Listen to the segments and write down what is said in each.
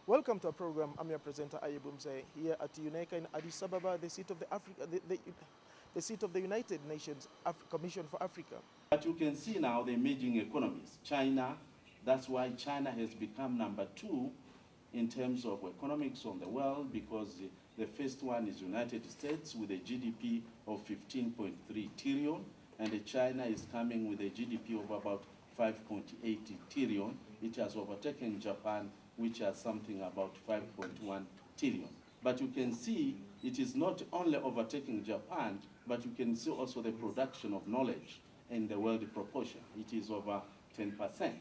Welcome to our program. I'm your presenter Ayebumse here at UNECA in Addis Ababa, the seat of the seat of the United Nations Commission for Africa. But you can see now the emerging economies. China, that's why China has become #2 in terms of economics on the world, because the first one is United States with a GDP of 15.3 trillion, and China is coming with a GDP of about 5.8 trillion. It has overtaken Japan, which has something about 5.1 trillion. But you can see it is not only overtaking Japan, but you can see also the production of knowledge in the world proportion. It is over 10%.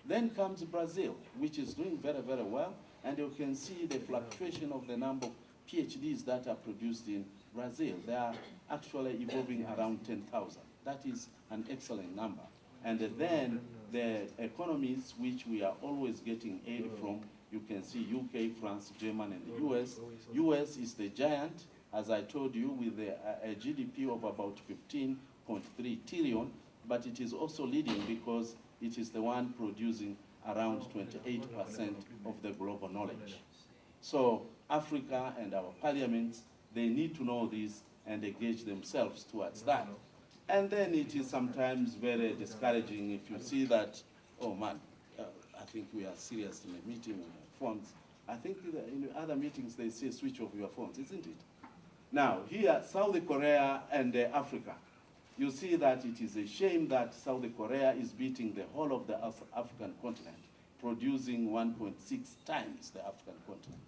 Then comes Brazil, which is doing very, very well. And you can see the fluctuation of the number of PhDs that are produced in Brazil. They are actually evolving around 10,000. That is an excellent number. And then the economies which we are always getting aid from, you can see UK, France, Germany, and the US. US is the giant, as I told you, with a GDP of about 15.3 trillion, but it is also leading because it is the one producing around 28% of the global knowledge. So Africa and our parliaments, they need to know this and engage themselves towards that. And then it is sometimes very discouraging if you see that, oh man, I think we are serious in a meeting on phones. I think in other meetings they say switch off your phones, isn't it? Now here, South Korea and Africa, you see that it is a shame that South Korea is beating the whole of the African continent, producing 1.6 times the African continent.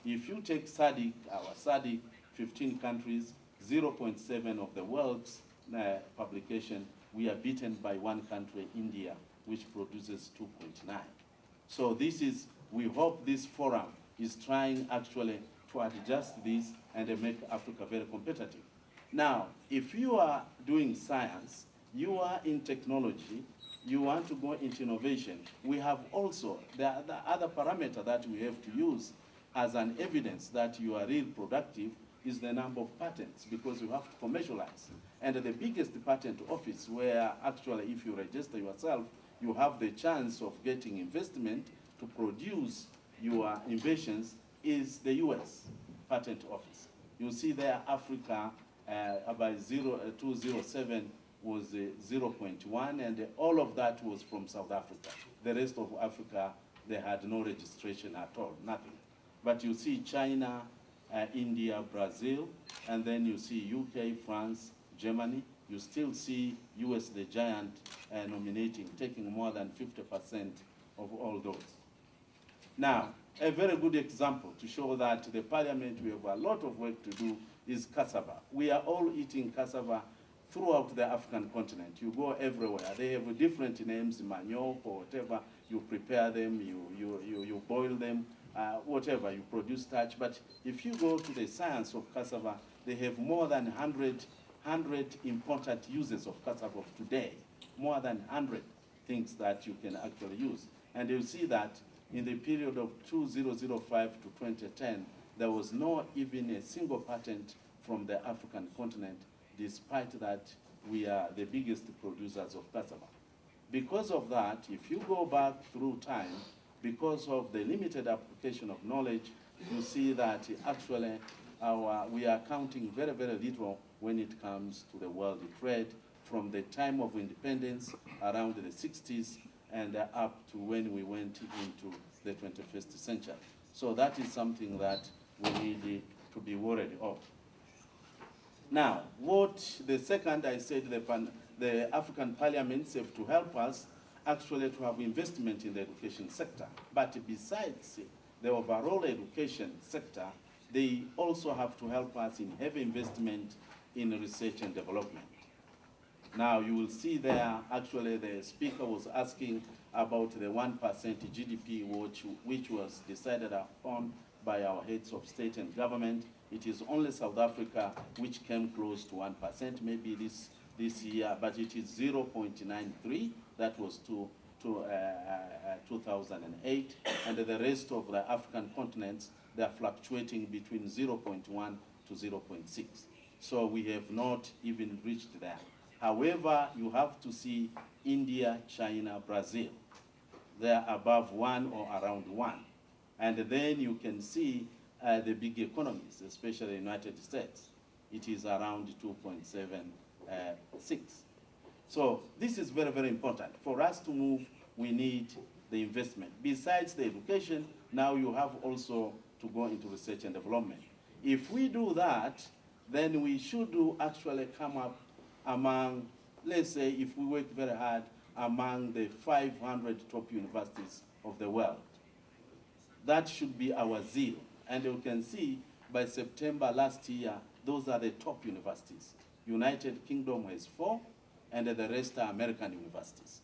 If you take SADC, our SADC, 15 countries, 0.7 of the world's publication, we are beaten by one country, India, which produces 2.9. So this is, we hope this forum is trying actually to adjust this and make Africa very competitive. Now, if you are doing science, you are in technology, you want to go into innovation, we have also the other parameter that we have to use as an evidence that you are real productive is the number of patents, because you have to commercialize. And the biggest patent office where actually if you register yourself, you have the chance of getting investment to produce your inventions is the US Patent Office. You see there Africa about 207 was 0.1, and all of that was from South Africa. The rest of Africa, they had no registration at all, nothing. But you see China, India, Brazil, and then you see UK, France, Germany. You still see US, the giant, nominating, taking more than 50% of all those. Now, a very good example to show that the parliament, we have a lot of work to do, is cassava. We are all eating cassava throughout the African continent. You go everywhere. They have different names, manioc or whatever. You prepare them, you boil them, whatever, you produce starch. But if you go to the science of cassava, they have more than 100 important uses of cassava today, more than 100 things that you can actually use. And you see that in the period of 2005 to 2010, there was not even a single patent from the African continent, despite that we are the biggest producers of cassava. Because of that, if you go back through time, because of the limited application of knowledge, you see that actually we are counting very, very little when it comes to the world trade from the time of independence around the 60s and up to when we went into the 21st century. So that is something that we need to be worried of. Now, the second I said, the African parliaments have to help us actually to have investment in the education sector. But besides the overall education sector, they also have to help us in heavy investment in research and development. Now you will see there, actually the speaker was asking about the 1% GDP which was decided upon by our heads of state and government. It is only South Africa which came close to 1%, maybe this year, but it is 0.93, that was to 2008, and the rest of the African continents, they are fluctuating between 0.1 to 0.6. So we have not even reached there. However, you have to see India, China, Brazil. They are above 1 or around 1. And then you can see the big economies, especially the United States. It is around 2.76. So this is very, very important. For us to move, we need the investment. Besides the education, now you have also to go into research and development. If we do that, then we should actually come up among, let's say, if we work very hard, among the 500 top universities of the world. That should be our zeal. And you can see by September last year, those are the top universities. United Kingdom has 4, and the rest are American universities.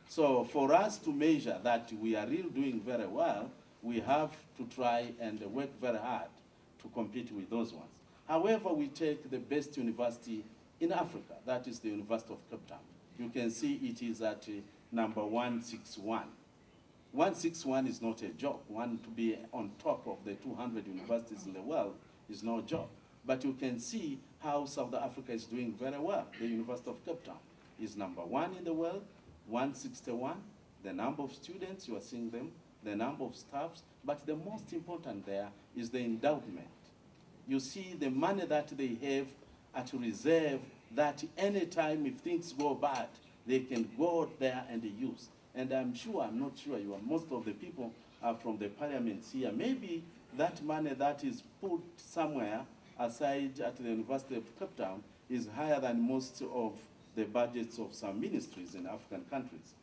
So for us to measure that we are really doing very well, we have to try and work very hard to compete with those ones. However, we take the best university in Africa, that is the University of Cape Town. You can see it is at number 161. 161 is not a joke. One to be on top of the 200 universities in the world is no joke. But you can see how South Africa is doing very well. The University of Cape Town is number 1 in the world, 161. The number of students, you are seeing them, the number of staffs, but the most important there is the endowment. You see the money that they have at reserve that anytime if things go bad, they can go there and use. And I'm not sure, most of the people are from the parliaments here. Maybe that money that is put somewhere aside at the University of Cape Town is higher than most of the budgets of some ministries in African countries.